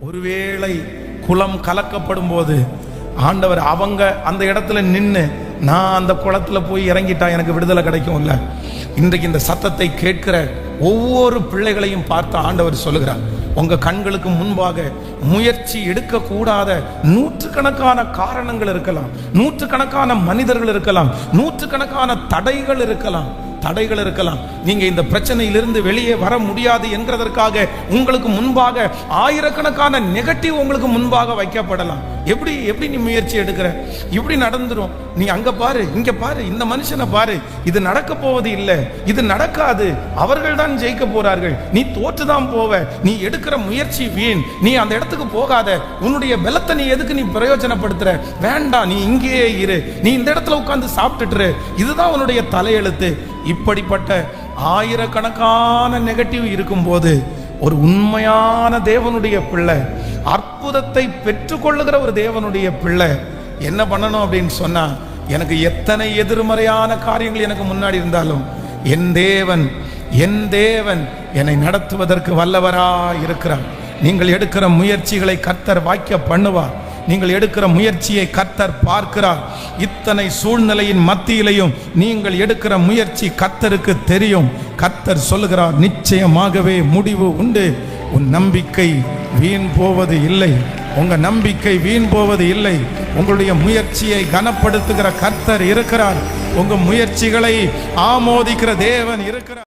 ஒருவேளை குளம் கலக்கப்படும் போது ஆண்டவர் அவங்க அந்த இடத்துல நின்று நான் அந்த குளத்துல போய் இறங்கிட்டா எனக்கு விடுதலை கிடைக்கும்ல. இன்றைக்கு இந்த சத்தத்தை கேட்கிற ஒவ்வொரு பிள்ளைகளையும் பார்த்து ஆண்டவர் சொல்லுகிறார், உங்க கண்களுக்கு முன்பாக முயற்சி எடுக்கக்கூடாத நூற்றுக்கணக்கான காரணங்கள் இருக்கலாம், நூற்றுக்கணக்கான மனிதர்கள் இருக்கலாம், நூற்றுக்கணக்கான தடைகள் இருக்கலாம். நீங்க இந்த பிரச்சனையிலிருந்து வெளியே வர முடியாது என்கிறதற்காக உங்களுக்கு முன்பாக ஆயிரக்கணக்கான நெகட்டிவ் உங்களுக்கு முன்பாக வைக்கப்படலாம். எப்படி நீ முயற்சி எடுக்கிற? இப்படி நடந்துரும். நீ அங்க பாரு, இங்க பாரு, இந்த மனுஷனை பாரு, இது நடக்க போவது இல்லை, இது நடக்காது, அவர்கள் தான் ஜெயிக்க போறார்கள், நீ தோற்றுதான் போவ, நீ எடுக்கிற முயற்சி வீண், நீ அந்த இடத்துக்கு போகாத, உன்னுடைய பலத்தை நீ எதுக்கு நீ பிரயோஜனப்படுத்துற? வேண்டாம், நீ இங்கேயே இரு, நீ இந்த இடத்துல உட்கார்ந்து சாப்பிட்டுட்டு, இதுதான் உன்னுடைய தலையெழுத்து. இப்படிப்பட்ட ஆயிரக்கணக்கான நெகட்டிவ் இருக்கும்போது ஒரு உண்மையான தேவனுடைய பிள்ளை, அற்புதத்தை பெற்றுக்கொள்ளுகிற ஒரு தேவனுடைய பிள்ளை என்ன பண்ணணும் அப்படின்னு சொன்னா, எனக்கு எத்தனை எதிர்மறையான காரியங்கள் எனக்கு முன்னாடி இருந்தாலும் என் தேவன் என்னை நடத்துவதற்கு வல்லவராய் இருக்கிறார். நீங்கள் எடுக்கிற முயற்சிகளை கர்த்தர் வாய்க்க பண்ணுவார். நீங்கள் எடுக்கிற முயற்சியை கர்த்தர் பார்க்கிறார். இத்தனை சூழ்நிலையின் மத்தியிலையும் நீங்கள் எடுக்கிற முயற்சி கர்த்தருக்கு தெரியும். கர்த்தர் சொல்லுகிறார், நிச்சயமாகவே முடிவு உண்டு. உன் நம்பிக்கை வீண் போவது இல்லை, உங்க நம்பிக்கை வீண் போவது இல்லை. உங்களுடைய முயற்சியை கனப்படுத்துகிற கர்த்தர் இருக்கிறார். உங்க முயற்சிகளை ஆமோதிக்கிற தேவன் இருக்கிறார்.